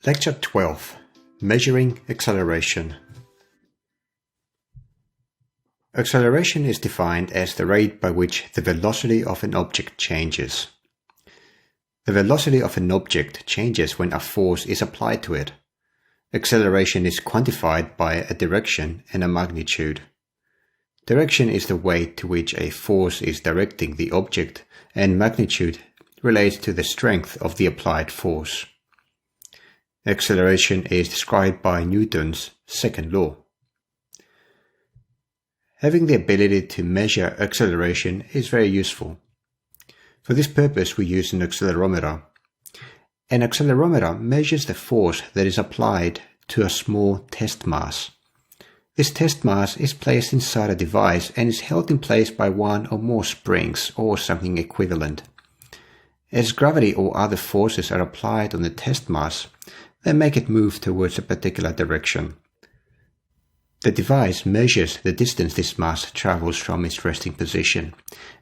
Lecture 12. Measuring acceleration. Acceleration is defined as the rate by which the velocity of an object changes. The velocity of an object changes when a force is applied to it. Acceleration is quantified by a direction and a magnitude. Direction is the way to which a force is directing the object, and magnitude relates to the strength of the applied force. Acceleration is described by Newton's second law. Having the ability to measure acceleration is very useful. For this purpose, we use an accelerometer. An accelerometer measures the force that is applied to a small test mass. This test mass is placed inside a device and is held in place by one or more springs or something equivalent. As gravity or other forces are applied on the test mass, they make it move towards a particular direction. The device measures the distance this mass travels from its resting position.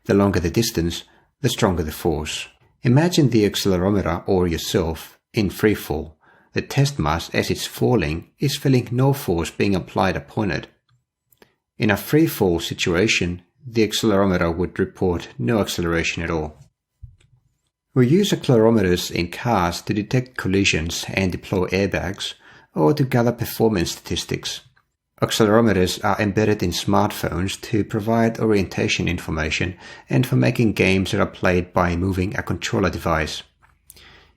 The longer the distance, the stronger the force. Imagine the accelerometer or yourself in free fall. The test mass, as it's falling, is feeling no force being applied upon it. In a free fall situation, the accelerometer would report no acceleration at all. We use accelerometers in cars to detect collisions and deploy airbags, or to gather performance statistics. Accelerometers are embedded in smartphones to provide orientation information and for making games that are played by moving a controller device.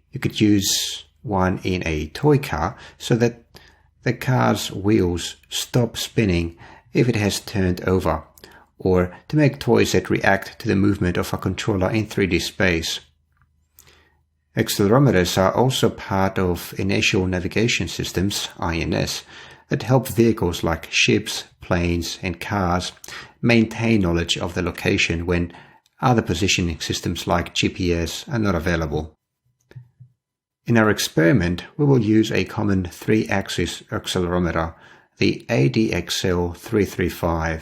You could use one in a toy car so that the car's wheels stop spinning if it has turned over, or to make toys that react to the movement of a controller in 3D space. Accelerometers are also part of inertial navigation systems, INS, that help vehicles like ships, planes, and cars maintain knowledge of the location when other positioning systems like GPS are not available. In our experiment, we will use a common 3-axis accelerometer, the ADXL335.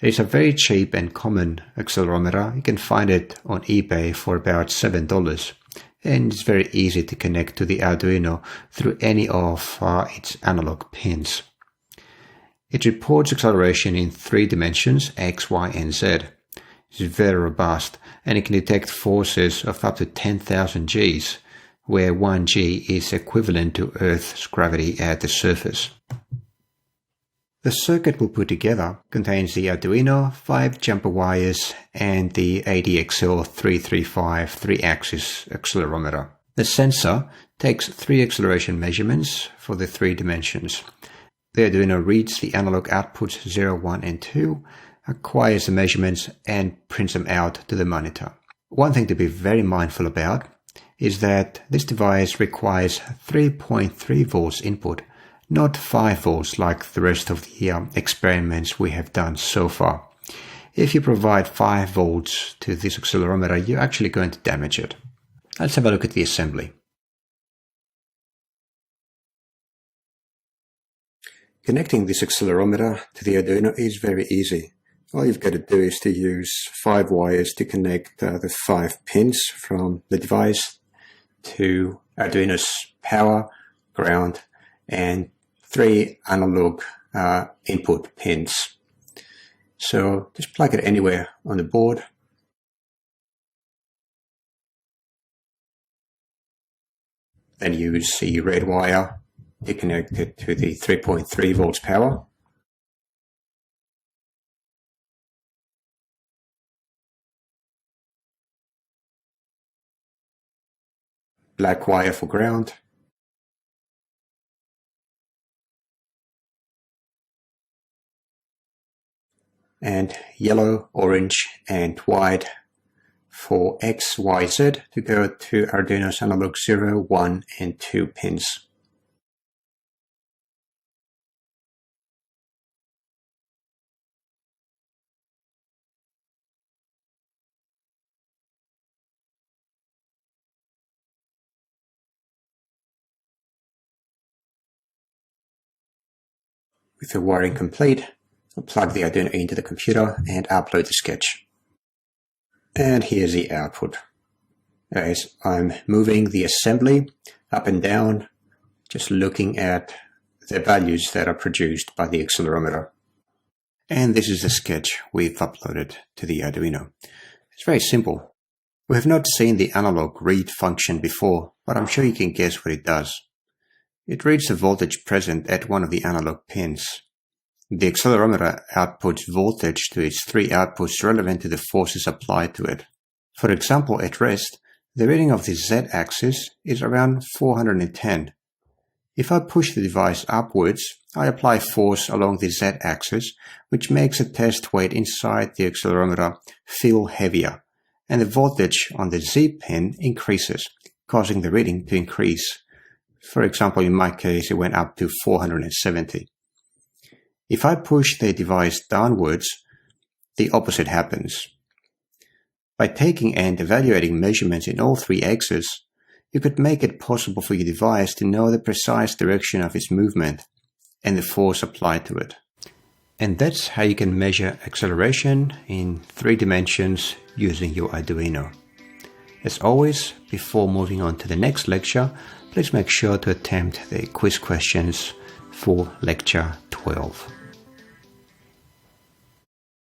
It is a very cheap and common accelerometer. You can find it on eBay for about $7. And it's very easy to connect to the Arduino through any of its analog pins. It reports acceleration in 3 dimensions, x, y, and z. It's very robust, and it can detect forces of up to 10,000 Gs, where 1 G is equivalent to Earth's gravity at the surface. The circuit we'll put together contains the Arduino, 5 jumper wires, and the ADXL335 3-axis accelerometer. The sensor takes 3 acceleration measurements for the 3 dimensions. The Arduino reads the analog outputs 0, 1, and 2, acquires the measurements, and prints them out to the monitor. One thing to be very mindful about is that this device requires 3.3 volts input, not 5 volts like the rest of the experiments we have done so far. If you provide 5 volts to this accelerometer, you're actually going to damage it. Let's have a look at the assembly. Connecting this accelerometer to the Arduino is very easy. All you've got to do is to use 5 wires to connect the 5 pins from the device to Arduino's power, ground, and 3 analog input pins. So just plug it anywhere on the board. Then use the red wire to connect it to the 3.3 volts power. Black wire for ground. And yellow, orange, and white for X, Y, Z to go to Arduino's analog 0, 1, and 2 pins. With the wiring complete, I'll plug the Arduino into the computer and upload the sketch. And here's the output. As I'm moving the assembly up and down just looking at the values that are produced by the accelerometer. And this is the sketch we've uploaded to the Arduino. It's very simple. We have not seen the analog read function before, but I'm sure you can guess what it does. It reads the voltage present at one of the analog pins. The accelerometer outputs voltage to its three outputs relevant to the forces applied to it. For example, at rest, the reading of the z-axis is around 410. If I push the device upwards, I apply force along the z-axis, which makes the test weight inside the accelerometer feel heavier, and the voltage on the Z pin increases, causing the reading to increase. For example, in my case, it went up to 470. If I push the device downwards, the opposite happens. By taking and evaluating measurements in all three axes, you could make it possible for your device to know the precise direction of its movement and the force applied to it. And that's how you can measure acceleration in 3 dimensions using your Arduino. As always, before moving on to the next lecture, please make sure to attempt the quiz questions for lecture 12.